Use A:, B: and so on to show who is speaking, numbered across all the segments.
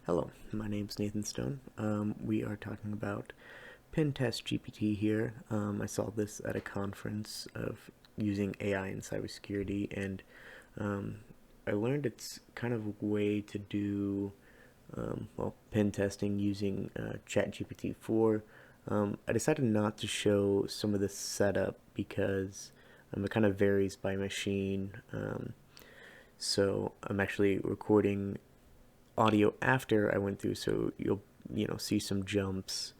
A: Hello, my name's Nathan Stone. We are talking about Pintest GPT here. I saw this at a conference of using AI in cybersecurity, and um, I learned it's kind of a way to do pen testing using ChatGPT 4. I decided not to show some of the setup because it kind of varies by machine. So I'm actually recording audio after I went through, so you'll see some jumps.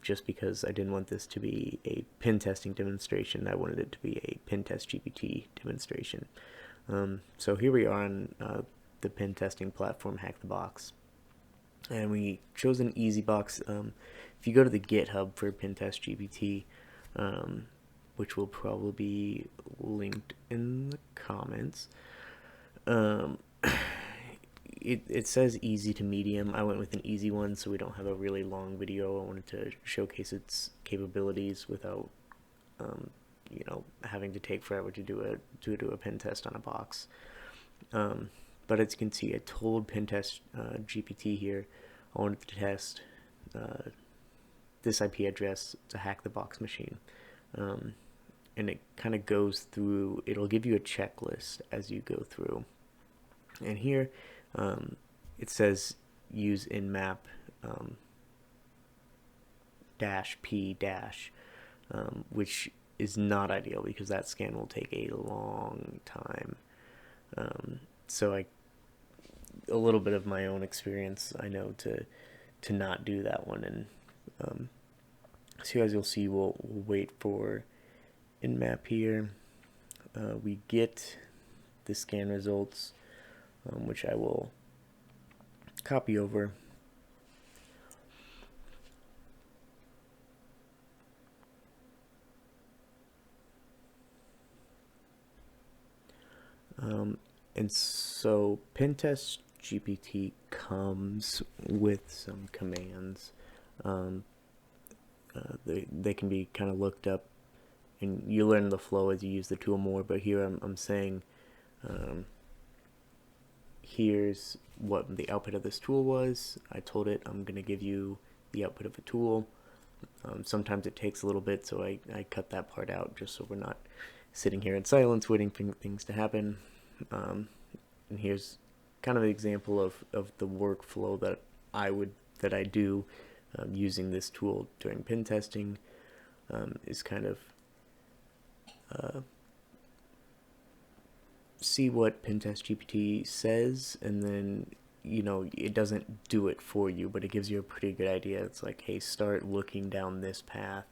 A: Just because I didn't want this to be a pen testing demonstration, I wanted it to be a Pintest GPT demonstration. So here we are on the pen testing platform Hack the Box, and we chose an easy box. If you go to the GitHub for Pintest GPT, which will probably be linked in the comments, um, it says easy to medium. I went with an easy one so we don't have a really long video. I wanted to showcase its capabilities without having to take forever to do a pen test on a box. But as you can see, I told Pintest GPT here I wanted to test this IP address to hack the box machine. And it kind of goes through, it'll give you a checklist as you go through. And here it says use nmap dash p dash, which is not ideal because that scan will take a long time. So a little bit of my own experience, I know to not do that one. And so as you'll see, we'll wait for nmap here. We get the scan results, which I will copy over. And so Pintest GPT comes with some commands. They can be kind of looked up, and you learn the flow as you use the tool more. But here I'm saying, here's what the output of this tool was. I told it I'm going to give you the output of a tool. Sometimes it takes a little bit, so I cut that part out just so we're not sitting here in silence waiting for things to happen. And here's kind of an example of the workflow that I do using this tool during pen testing. Is kind of see what Pintest GPT says, and then it doesn't do it for you, but it gives you a pretty good idea. It's like, hey, start looking down this path.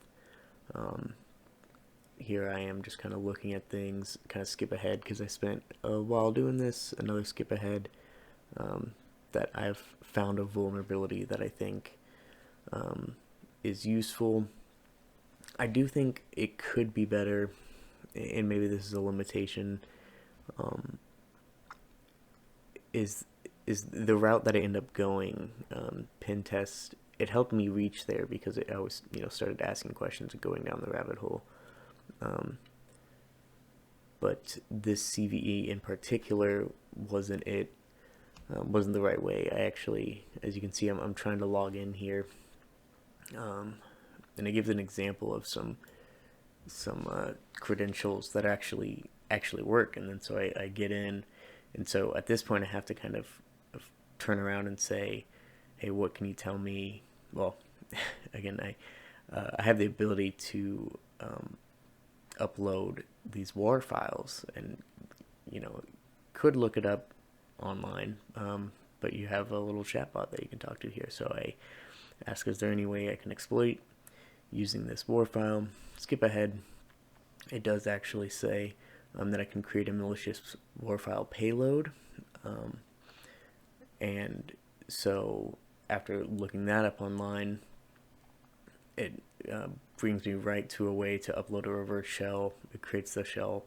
A: Here I am just kind of looking at things, kind of skip ahead because I spent a while doing this, another skip ahead, that I've found a vulnerability that I think is useful. I do think it could be better, and maybe this is a limitation, is the route that I end up going. Pen test, it helped me reach there because I was started asking questions and going down the rabbit hole. But this CVE in particular wasn't the right way. I actually, as you can see, I'm trying to log in here, and it gives an example of some credentials that actually work, and then so I get in, and so at this point I have to kind of turn around and say, hey, what can you tell me? Well, again, I have the ability to upload these WAR files, and could look it up online, but you have a little chatbot that you can talk to here. So I ask, is there any way I can exploit using this WAR file? Skip ahead. It does actually say that I can create a malicious WAR file payload, and so after looking that up online, it brings me right to a way to upload a reverse shell. It creates the shell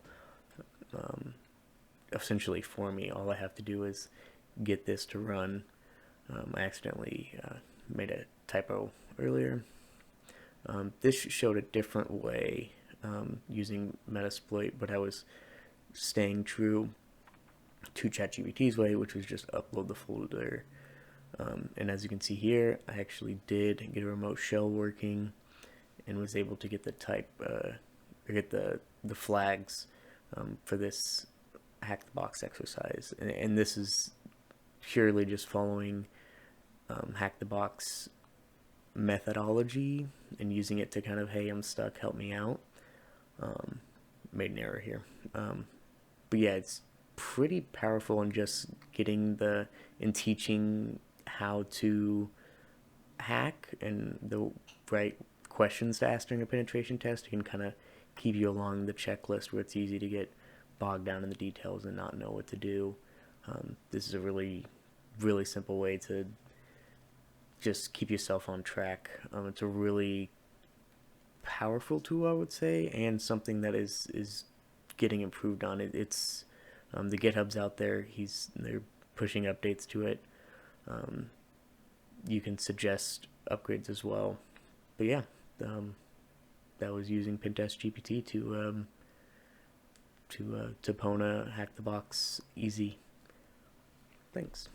A: essentially for me. All I have to do is get this to run. I accidentally made a typo earlier. This showed a different way using Metasploit, but I was staying true to ChatGPT's way, which was just upload the folder And as you can see here, I actually did get a remote shell working and was able to get the get the flags for this hack the box exercise. And this is purely just following hack the box methodology and using it to kind of, hey, I'm stuck, help me out. Made an error here. But yeah, it's pretty powerful in just in teaching how to hack and the right questions to ask during a penetration test. It can kind of keep you along the checklist where it's easy to get bogged down in the details and not know what to do. This is a really, really simple way to just keep yourself on track. It's a really powerful tool, I would say, and something that is getting improved on. It's the GitHub's out there. They're pushing updates to it. You can suggest upgrades as well. But yeah, that was using Pintest GPT to Pona hack the box easy. Thanks.